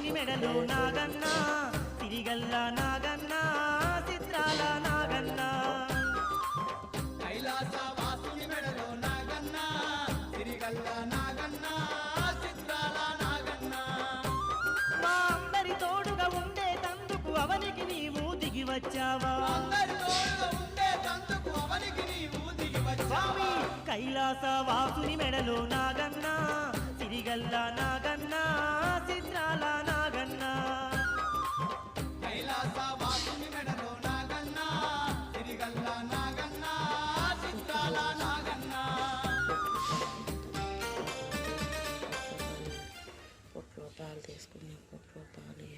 వాసుని మెడలో నాగన్న సిరిగల్ల నాగన్న చిత్రాల నాగన్న కైలాస వాసుని మెడలో నాగన్న సిరిగల్ల నాగన్న చిత్రాల నాగన్న మా అందరి తోడుగా ఉండే తందుకు అవనికి నీవు దిగి వచ్చావా అందరి తోడుగా ఉండే తందుకు అవనికి నీవు దిగి వచ్చావా కైలాస వాసుని మెడలో నాగన్న సిరిగల్ల నాగన్న చిత్రాల